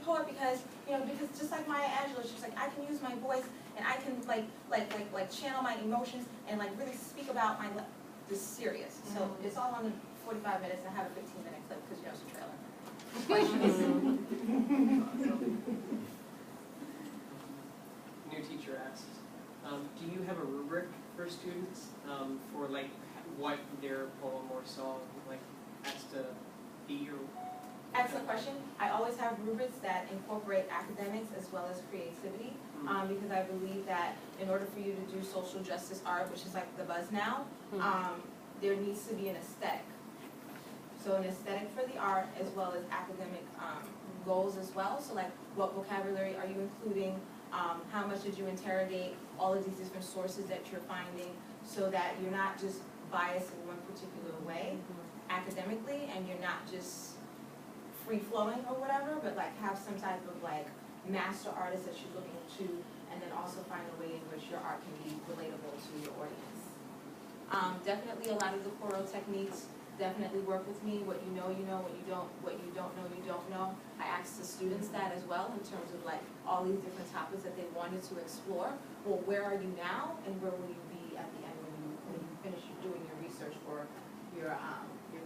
poet because, because just like Maya Angelou, she's like, I can use my voice and I can like channel my emotions and like really speak about my life. This is serious. So it's all on the 45 minutes. I have a 15-minute clip because it's a trailer. New teacher asks, do you have a rubric for students for like what their poem or song like has to be? Or excellent question. I always have rubrics that incorporate academics as well as creativity, because I believe that in order for you to do social justice art, which is like the buzz now, there needs to be an aesthetic. So an aesthetic for the art as well as academic goals as well. So like, what vocabulary are you including? How much did you interrogate? All of these different sources that you're finding, so that you're not just biased in one particular way academically, and you're not just free-flowing or whatever, but like have some type of like master artist that you're looking to, and then also find a way in which your art can be relatable to your audience. Definitely a lot of the choral techniques definitely work with me. What you know, what you don't know, you don't know. I asked the students that as well in terms of like all these different topics that they wanted to explore. Well, where are you now, and where will you be at the end when you finish doing your research for your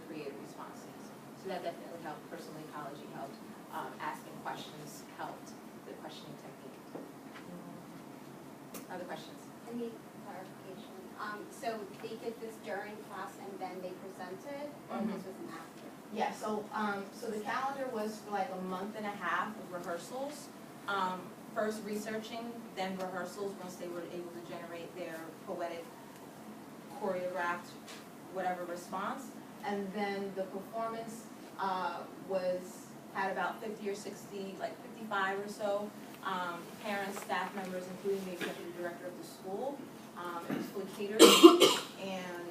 creative responses? So that definitely helped. Personal ecology helped. Asking questions helped. The questioning technique. Other questions? I need clarification. So they did this during class and then they presented, or this was an after? Yeah. So so the calendar was for like a month and a half of rehearsals. First researching, then rehearsals once they were able to generate their poetic, choreographed, whatever response, and then the performance had about 50 or 60, like 55 or so parents, staff members, including the executive director of the school. It was fully catered, and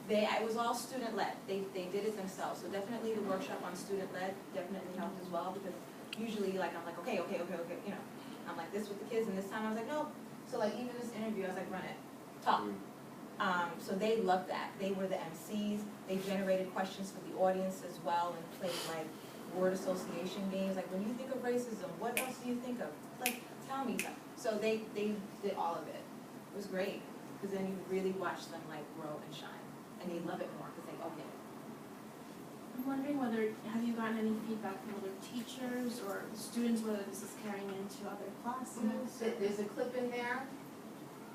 it was all student-led. They did it themselves. So definitely the workshop on student-led definitely helped as well, because usually like I'm like, okay, I'm like this with the kids, and this time I was like, no. So like even this interview, I was like, run it, talk. So they loved that. They were the MCs. They generated questions for the audience as well, and played like word association games. Like, when you think of racism, what else do you think of? Like, tell me. So they did all of it. It was great, because then you really watch them like grow and shine, and they love it more because they own it. I'm wondering have you gotten any feedback from other teachers or students, whether this is carrying into other classes? There's a clip in there.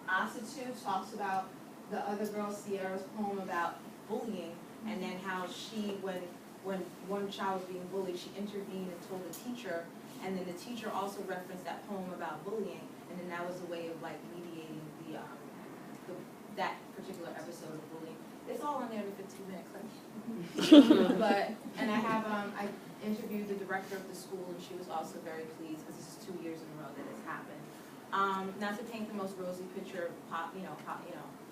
Asitu talks about the other girl, Sierra's poem about bullying, and then how she, when one child was being bullied, she intervened and told the teacher, and then the teacher also referenced that poem about bullying, and then that was a way of like mediating that particular episode of bullying. It's all on there, the 15-minute clip. And I interviewed the director of the school, and she was also very pleased, because this is 2 years in a row that it's happened. Not to paint the most rosy picture,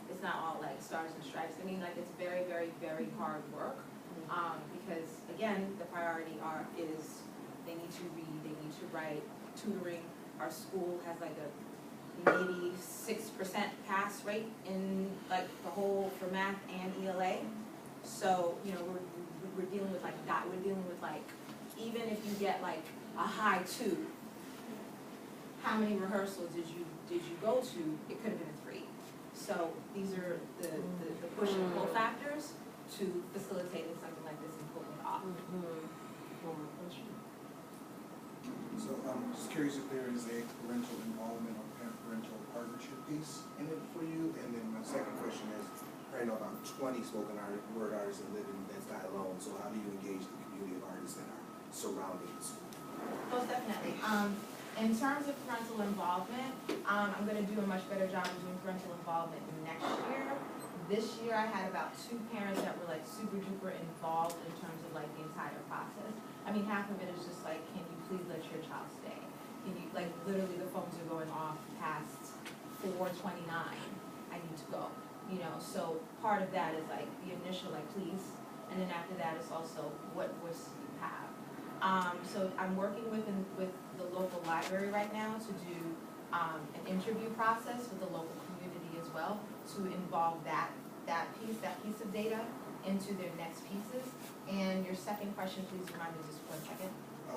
it's not all like stars and stripes. I mean, like, it's very, very, very hard work, because again, the priority is they need to read, they need to write, tutoring. Our school has like a maybe 6% pass rate in like the whole for math and ELA. So we're dealing with like that. We're dealing with like, even if you get like a high 2, how many rehearsals did you go to? It could have been a 3. So these are the push and pull factors to facilitating something like this and pulling it off. One more question. So I'm just curious if there is a parental involvement or parental partnership piece in it for you. And then my second question is, I know about 20 spoken word artists that live in Bed-Stuy alone. So how do you engage the community of artists that are surrounding the school? Most definitely. In terms of parental involvement, I'm going to do a much better job of doing parental involvement next year. This year I had about 2 parents that were like super duper involved in terms of like the entire process. I mean, half of it is just like, can you please let your child stay? Can you, like, literally the phones are going off past 4:29. I need to go. So part of that is like the initial like, please, and then after that it's also what voice do you have. So I'm working with the local library right now to do an interview process with the local community as well, to involve that piece of data into their next pieces. And your second question, please remind me just 1 second.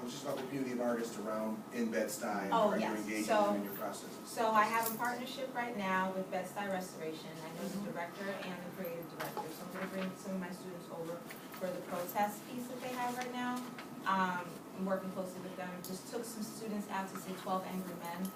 just about the community of artists around in Bed-Stuy, and Oh, how you're yes. engaging So- them in your process. So I have a partnership right now with Bed-Stuy Restoration. I know the director and the creative director, so I'm gonna bring some of my students over for the protest piece that they have right now. I'm working closely with them, just took some students out to see 12 Angry Men,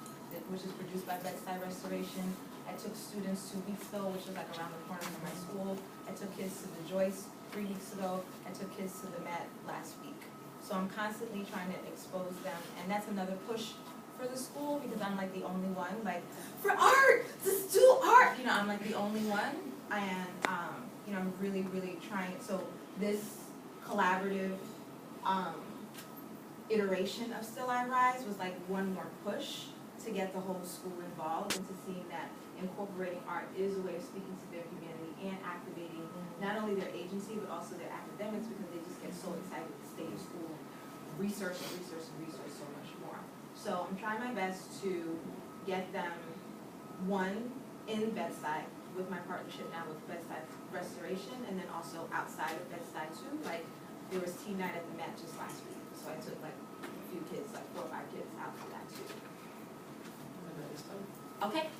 which is produced by Bed-Stuy Restoration. I took students 2 weeks ago, which was like around the corner from my school. I took kids to the Joyce 3 weeks ago. I took kids to the Met last week. So I'm constantly trying to expose them, and that's another push for the school, because I'm like the only one, like, for art, just do art, you know, I'm like the only one, and, you know, I'm really, really trying, so this collaborative, iteration of Still I Rise was like one more push to get the whole school involved, into seeing that incorporating art is a way of speaking to their community and activating not only their agency, but also their academics, because they just get so excited to stay in school and research and research and research so much more. So I'm trying my best to get them, one, in Bed-Stuy with my partnership now with Bed-Stuy Restoration, and then also outside of Bed-Stuy too. Like, there was teen night at the Met just last week, so I took like a few kids, like 4 or 5 kids out for that too. And that is done. Okay,